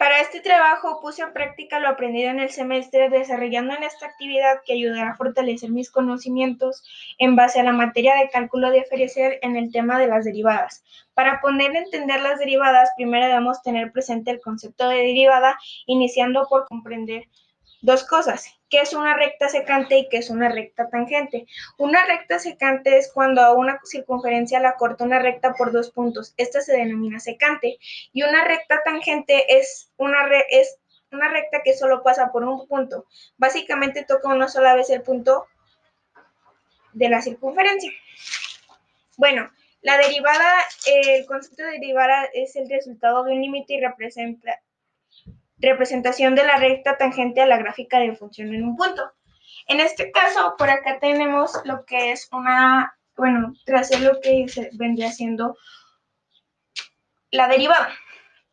Para este trabajo puse en práctica lo aprendido en el semestre, desarrollando en esta actividad que ayudará a fortalecer mis conocimientos en base a la materia de cálculo diferencial en el tema de las derivadas. Para poder entender las derivadas, primero debemos tener presente el concepto de derivada, iniciando por comprender dos cosas: qué es una recta secante y qué es una recta tangente. Una recta secante es cuando a una circunferencia la corta una recta por dos puntos. Esta se denomina secante. Y una recta tangente es una recta que solo pasa por un punto. Básicamente toca una sola vez el punto de la circunferencia. Bueno, la derivada, el concepto de derivada es el resultado de un límite y representación de la recta tangente a la gráfica de función en un punto. En este caso, por acá tenemos lo que es tracé lo que vendría siendo la derivada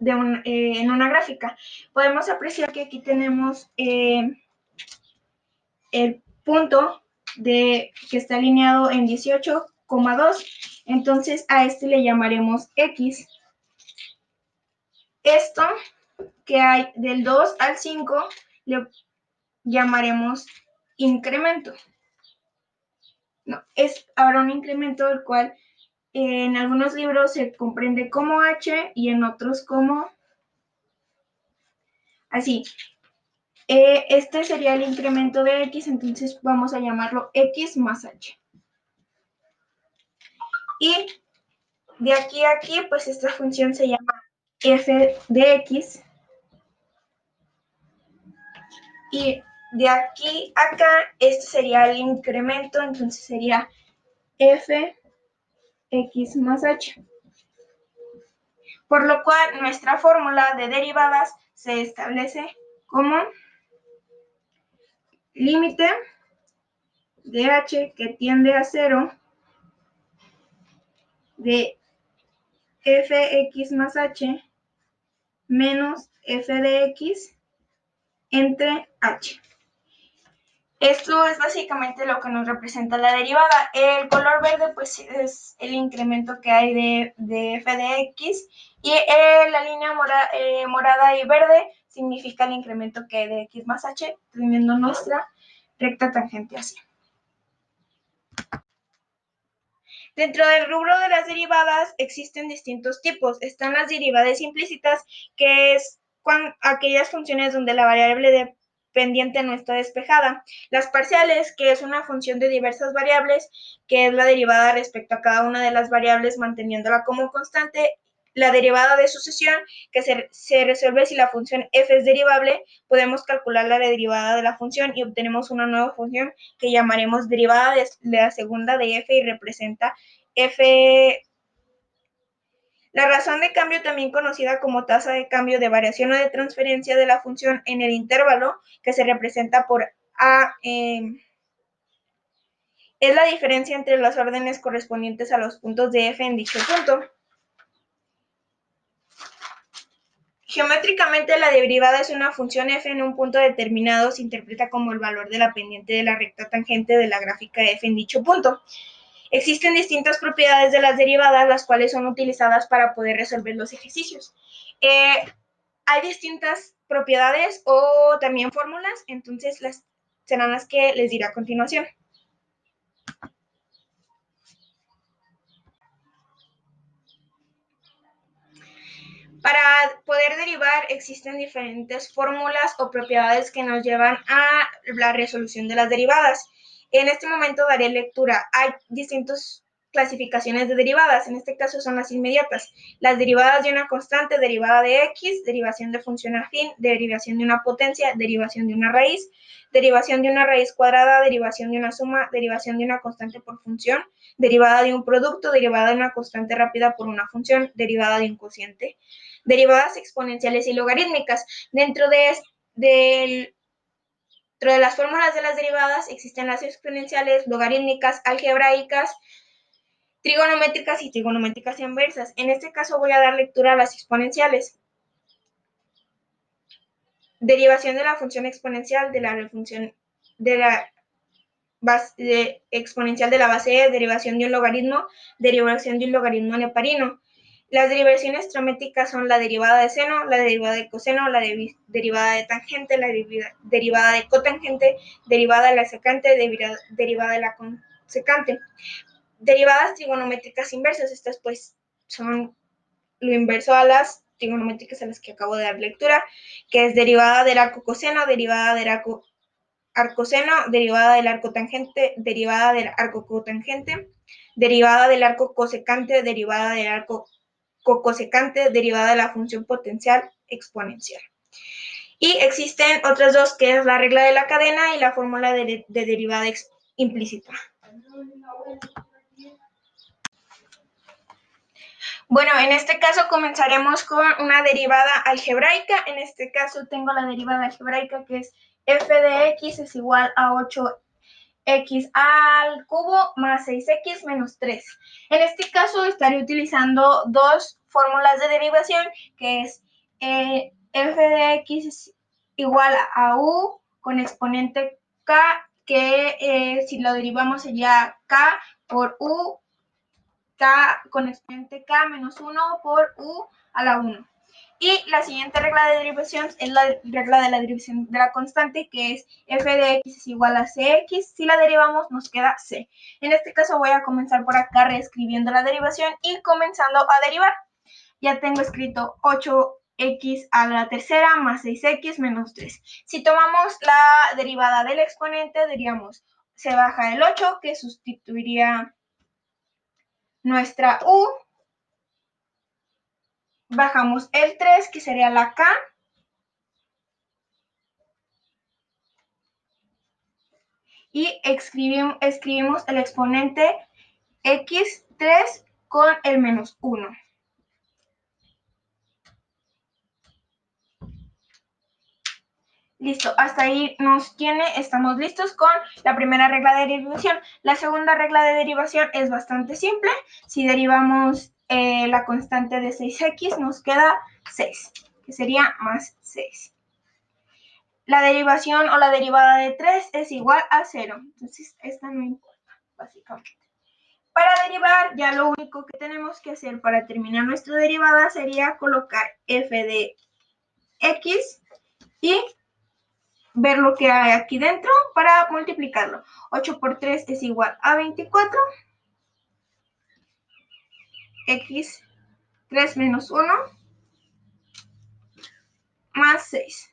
en una gráfica. Podemos apreciar que aquí tenemos el punto que está alineado en 18,2. Entonces a este le llamaremos X. Esto que hay del 2 al 5 le llamaremos incremento. No, es ahora un incremento del cual en algunos libros se comprende como H y en otros como así. Este sería el incremento de X, entonces vamos a llamarlo X más H. Y de aquí a aquí, pues esta función se llama f de X. Y de aquí a acá, este sería el incremento, entonces sería f x más h. Por lo cual, nuestra fórmula de derivadas se establece como límite de h que tiende a 0 de fx más h menos f de x entre h. Esto es básicamente lo que nos representa la derivada. El color verde pues es el incremento que hay de f de x y la línea morada y verde significa el incremento que hay de x más h, teniendo nuestra recta tangente así. Dentro del rubro de las derivadas existen distintos tipos. Están las derivadas implícitas, que es aquellas funciones donde la variable dependiente no está despejada. Las parciales, que es una función de diversas variables, que es la derivada respecto a cada una de las variables manteniéndola como constante. La derivada de sucesión, que se resuelve si la función f es derivable, podemos calcular la derivada de la función y obtenemos una nueva función que llamaremos derivada de la segunda de f y representa f. La razón de cambio, también conocida como tasa de cambio de variación o de transferencia de la función en el intervalo, que se representa por a, es la diferencia entre las órdenes correspondientes a los puntos de f en dicho punto. Geométricamente, la derivada es una función f en un punto determinado, se interpreta como el valor de la pendiente de la recta tangente de la gráfica f en dicho punto. Existen distintas propiedades de las derivadas, las cuales son utilizadas para poder resolver los ejercicios. Hay distintas propiedades o también fórmulas, entonces serán las que les diré a continuación. Para poder derivar existen diferentes fórmulas o propiedades que nos llevan a la resolución de las derivadas. En este momento daré lectura. Hay distintas clasificaciones de derivadas, en este caso son las inmediatas. Las derivadas de una constante, derivada de x, derivación de función afín, derivación de una potencia, derivación de una raíz cuadrada, derivación de una suma, derivación de una constante por función, derivada de un producto, derivada de una constante rápida por una función, derivada de un cociente. Derivadas exponenciales y logarítmicas. Dentro de las fórmulas de las derivadas existen las exponenciales, logarítmicas, algebraicas, trigonométricas y trigonométricas inversas. En este caso voy a dar lectura a las exponenciales. Derivación de la función exponencial de la función de la exponencial de la base e, derivación de un logaritmo neparino. Las derivaciones trigonométricas son la derivada de seno, la derivada de coseno, la derivada de tangente, la derivada de cotangente, derivada de la secante, derivada de la consecante. Derivadas trigonométricas inversas, estas pues son lo inverso a las trigonométricas a las que acabo de dar lectura, que es derivada del arco coseno, derivada del arcoseno, derivada del arco tangente, derivada del arco cotangente, derivada del arco cosecante, derivada del arco cocosecante, derivada de la función potencial exponencial. Y existen otras dos, que es la regla de la cadena y la fórmula de derivada implícita. Bueno, en este caso comenzaremos con una derivada algebraica. En este caso tengo la derivada algebraica, que es f de x es igual a 8x al cubo más 6x menos 3. En este caso estaré utilizando dos fórmulas de derivación, que es f de x es igual a u con exponente k, que si lo derivamos sería k por u, k con exponente k menos 1 por u a la 1. Y la siguiente regla de derivación es la regla de la derivación de la constante, que es f de x es igual a cx. Si la derivamos nos queda c. En este caso voy a comenzar por acá reescribiendo la derivación y comenzando a derivar. Ya tengo escrito 8x a la tercera más 6x menos 3. Si tomamos la derivada del exponente, diríamos, se baja el 8, que sustituiría nuestra u, bajamos el 3, que sería la k, y escribimos el exponente x3 con el menos 1. Listo, hasta ahí nos tiene, estamos listos con la primera regla de derivación. La segunda regla de derivación es bastante simple. Si derivamos la constante de 6x, nos queda 6, que sería más 6. La derivación o la derivada de 3 es igual a 0. Entonces, esta no importa, básicamente. Para derivar, ya lo único que tenemos que hacer para terminar nuestra derivada sería colocar f de x y ver lo que hay aquí dentro para multiplicarlo. 8 por 3 es igual a 24. X 3 menos 1 más 6.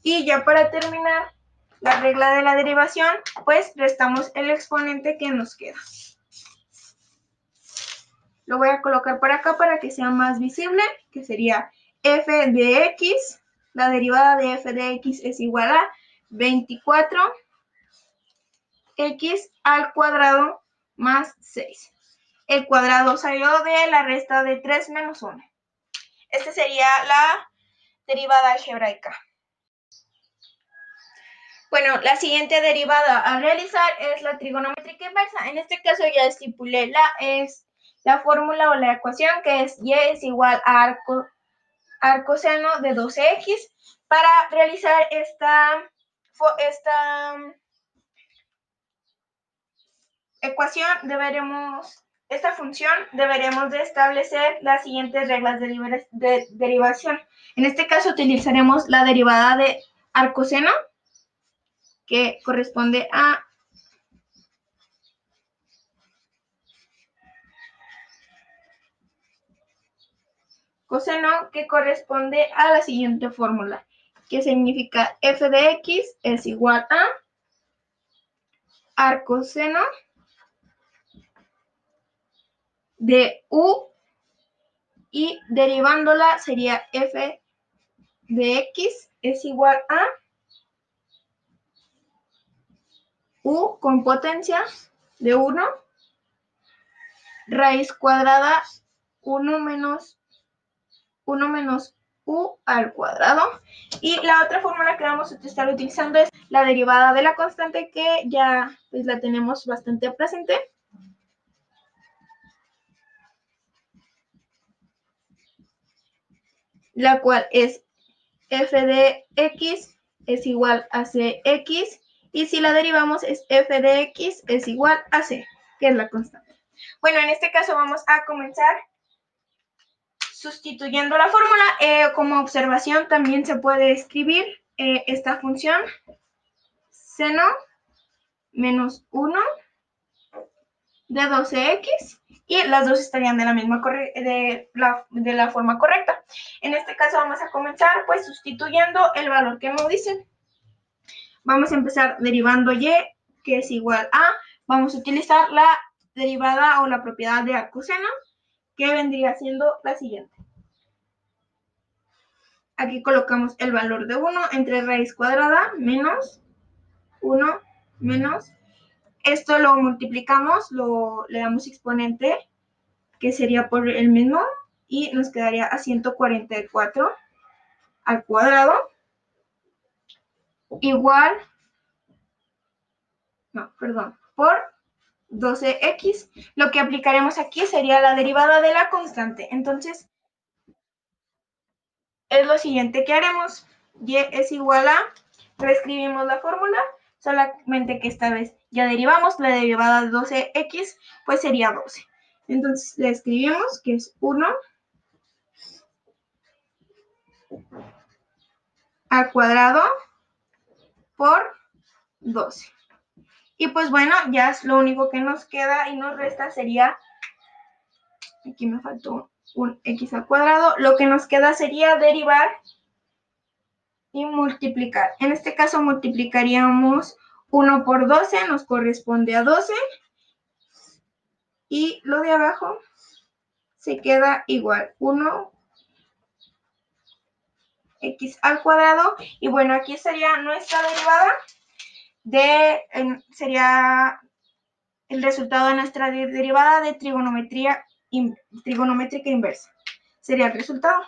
Y ya para terminar la regla de la derivación, pues restamos el exponente que nos queda. Lo voy a colocar por acá para que sea más visible, que sería f de x. La derivada de f de x es igual a 24x al cuadrado más 6. El cuadrado salió de la resta de 3 menos 1. Esta sería la derivada algebraica. Bueno, la siguiente derivada a realizar es la trigonométrica inversa. En este caso ya estipulé la fórmula o la ecuación, que es y es igual a arcoseno de 12x. Para realizar esta esta función deberemos de establecer las siguientes reglas de derivación. En este caso utilizaremos la derivada de arcoseno, que corresponde a coseno, que corresponde a la siguiente fórmula, que significa f de x es igual a arcoseno de u, y derivándola sería f de x es igual a u con potencia de 1, raíz cuadrada 1 menos u al cuadrado. Y la otra fórmula que vamos a estar utilizando es la derivada de la constante, que ya pues la tenemos bastante presente. La cual es f de x es igual a cx, y si la derivamos es f de x es igual a c, que es la constante. Bueno, en este caso vamos a comenzar sustituyendo la fórmula, como observación también se puede escribir esta función seno menos 1 de 12x y las dos estarían de la forma correcta. En este caso vamos a comenzar pues sustituyendo el valor que nos dicen. Vamos a empezar derivando y, que es igual a, vamos a utilizar la derivada o la propiedad de arcoseno, que vendría siendo la siguiente. Aquí colocamos el valor de 1 entre raíz cuadrada menos 1 menos. Esto lo multiplicamos, le damos exponente, que sería por el mismo, y nos quedaría a 144 al cuadrado, igual, por 12x. Lo que aplicaremos aquí sería la derivada de la constante. Entonces, es lo siguiente que haremos. Y es igual a, reescribimos la fórmula, solamente que esta vez ya derivamos la derivada de 12x, pues sería 12. Entonces le escribimos que es 1 al cuadrado por 12. Y pues bueno, ya es lo único que nos queda y nos resta sería, aquí me faltó un x al cuadrado, lo que nos queda sería derivar y multiplicar. En este caso multiplicaríamos 1 por 12, nos corresponde a 12, y lo de abajo se queda igual, 1 x al cuadrado, y bueno, aquí sería nuestra derivada, sería el resultado de nuestra derivada de trigonométrica inversa. Sería el resultado.